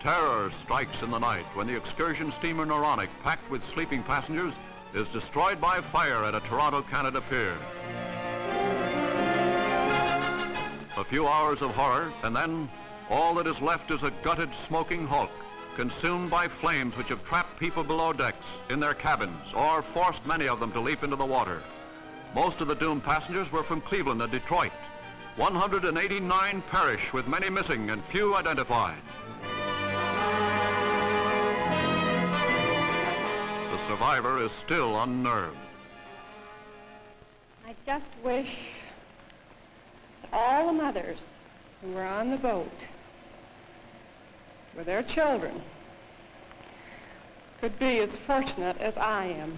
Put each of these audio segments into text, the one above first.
Terror strikes in the night when the excursion steamer Noronic, packed with sleeping passengers, is destroyed by fire at a Toronto, Canada pier. A few hours of horror, and then all that is left is a gutted, smoking hulk, consumed by flames which have trapped people below decks in their cabins or forced many of them to leap into the water. Most of the doomed passengers were from Cleveland and Detroit. 189 perish, with many missing and few identified. The survivor is still unnerved. I just wish that all the mothers who were on the boat with their children could be as fortunate as I am.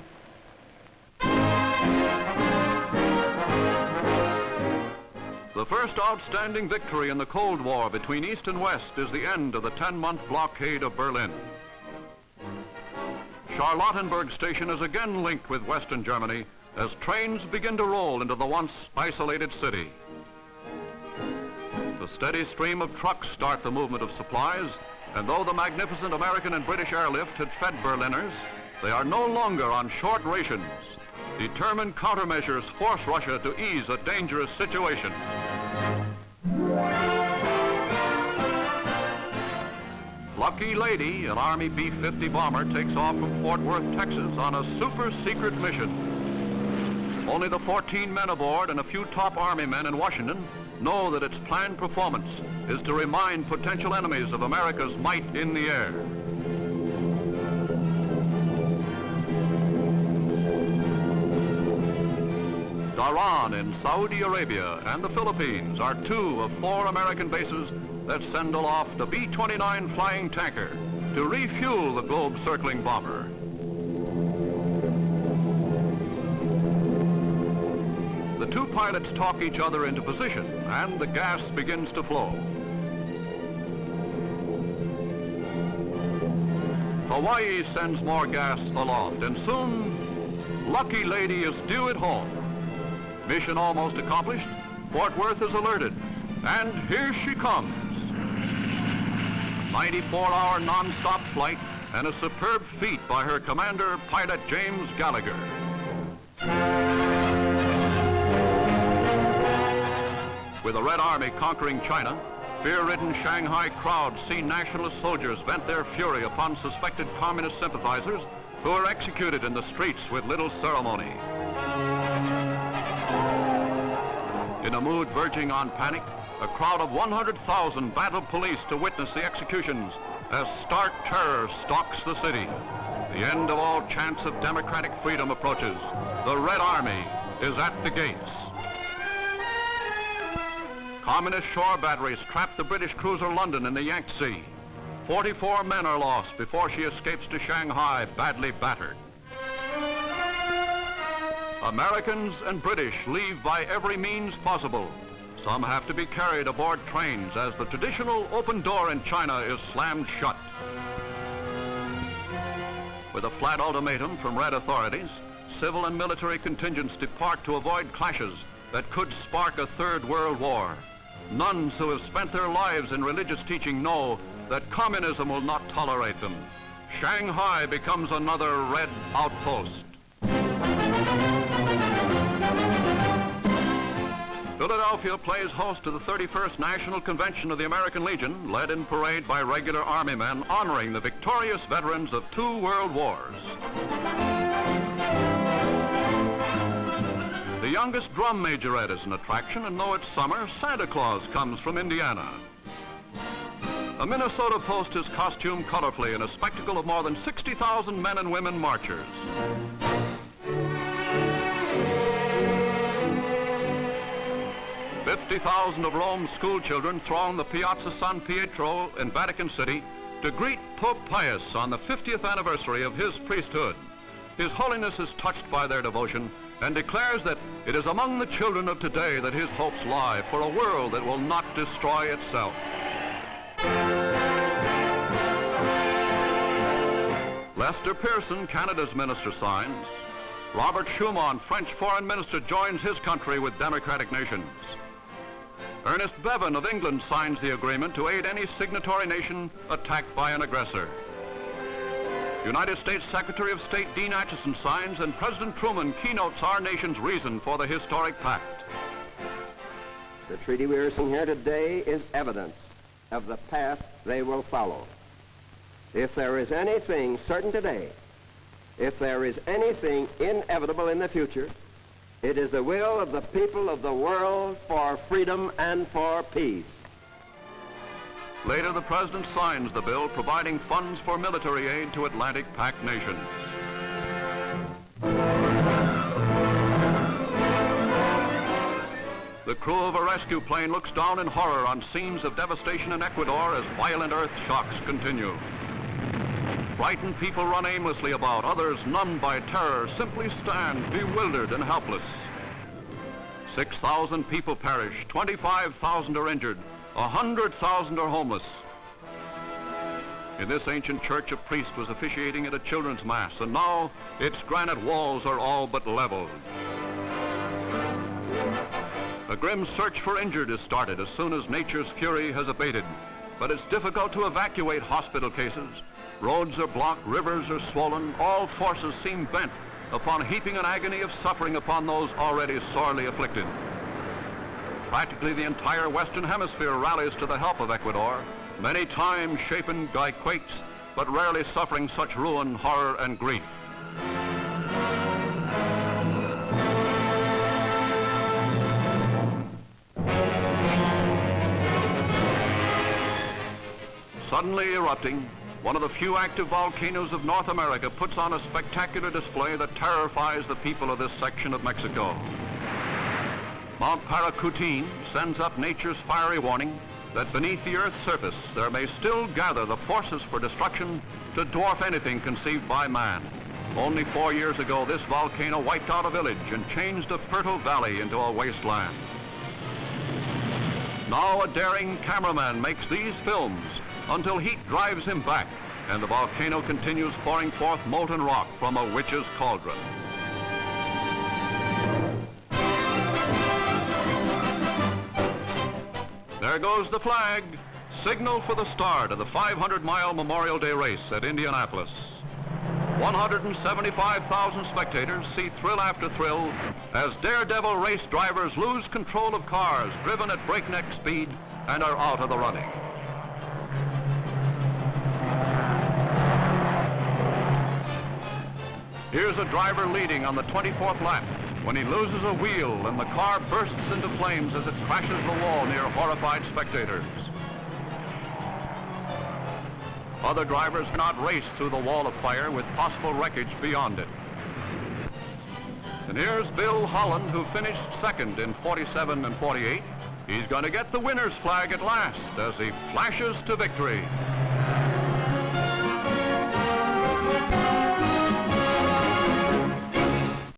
The first outstanding victory in the Cold War between East and West is the end of the 10-month blockade of Berlin. Charlottenburg Station is again linked with Western Germany as trains begin to roll into the once isolated city. The steady stream of trucks start the movement of supplies, and though the magnificent American and British airlift had fed Berliners, they are no longer on short rations. Determined countermeasures force Russia to ease a dangerous situation. Lucky Lady, an Army B-50 bomber, takes off from Fort Worth, Texas on a super-secret mission. Only the 14 men aboard and a few top Army men in Washington know that its planned performance is to remind potential enemies of America's might in the air. Dhahran in Saudi Arabia and the Philippines are two of 4 American bases that send aloft a B-29 flying tanker to refuel the globe-circling bomber. The two pilots talk each other into position, and the gas begins to flow. Hawaii sends more gas aloft, and soon, Lucky Lady is due at home. Mission almost accomplished, Fort Worth is alerted, and here she comes. 94-hour non-stop flight and a superb feat by her commander, pilot James Gallagher. With the Red Army conquering China, fear-ridden Shanghai crowds see nationalist soldiers vent their fury upon suspected communist sympathizers who are executed in the streets with little ceremony. In a mood verging on panic, a crowd of 100,000 battled police to witness the executions as stark terror stalks the city. The end of all chance of democratic freedom approaches. The Red Army is at the gates. Communist shore batteries trap the British cruiser London in the Yangtze. 44 men are lost before she escapes to Shanghai, badly battered. Americans and British leave by every means possible. Some have to be carried aboard trains as the traditional open door in China is slammed shut. With a flat ultimatum from Red authorities, civil and military contingents depart to avoid clashes that could spark a third world war. Nuns who have spent their lives in religious teaching know that communism will not tolerate them. Shanghai becomes another red outpost. Philadelphia plays host to the 31st National Convention of the American Legion, led in parade by regular Army men honoring the victorious veterans of 2 world wars. The youngest drum majorette is an attraction, and though it's summer, Santa Claus comes from Indiana. A Minnesota post is costumed colorfully in a spectacle of more than 60,000 men and women marchers. $50,000 of Rome's school children throng the Piazza San Pietro in Vatican City to greet Pope Pius on the 50th anniversary of his priesthood. His Holiness is touched by their devotion and declares that it is among the children of today that his hopes lie for a world that will not destroy itself. Lester Pearson, Canada's minister, signs. Robert Schuman, French foreign minister, joins his country with democratic nations. Ernest Bevan of England signs the agreement to aid any signatory nation attacked by an aggressor. United States Secretary of State Dean Acheson signs, and President Truman keynotes our nation's reason for the historic pact. The treaty we are seeing here today is evidence of the path they will follow. If there is anything certain today, if there is anything inevitable in the future, it is the will of the people of the world for freedom and for peace. Later, the President signs the bill providing funds for military aid to Atlantic Pact nations. The crew of a rescue plane looks down in horror on scenes of devastation in Ecuador as violent earth shocks continue. Frightened people run aimlessly about. Others, numbed by terror, simply stand bewildered and helpless. 6,000 people perish, 25,000 are injured, 100,000 are homeless. In this ancient church, a priest was officiating at a children's mass, and now its granite walls are all but leveled. A grim search for injured is started as soon as nature's fury has abated, but it's difficult to evacuate hospital cases. Roads are blocked, rivers are swollen, all forces seem bent upon heaping an agony of suffering upon those already sorely afflicted. Practically the entire Western Hemisphere rallies to the help of Ecuador, many times shapen by quakes, but rarely suffering such ruin, horror, and grief. Suddenly erupting, one of the few active volcanoes of North America puts on a spectacular display that terrifies the people of this section of Mexico. Mount Paracutin sends up nature's fiery warning that beneath the Earth's surface there may still gather the forces for destruction to dwarf anything conceived by man. Only 4 years ago, this volcano wiped out a village and changed a fertile valley into a wasteland. Now a daring cameraman makes these films until heat drives him back and the volcano continues pouring forth molten rock from a witch's cauldron. There goes the flag, signal for the start of the 500-mile Memorial Day race at Indianapolis. 175,000 spectators see thrill after thrill as daredevil race drivers lose control of cars driven at breakneck speed and are out of the running. Here's a driver leading on the 24th lap when he loses a wheel and the car bursts into flames as it crashes the wall near horrified spectators. Other drivers cannot race through the wall of fire with possible wreckage beyond it. And here's Bill Holland, who finished second in 47 and 48. He's going to get the winner's flag at last as he flashes to victory.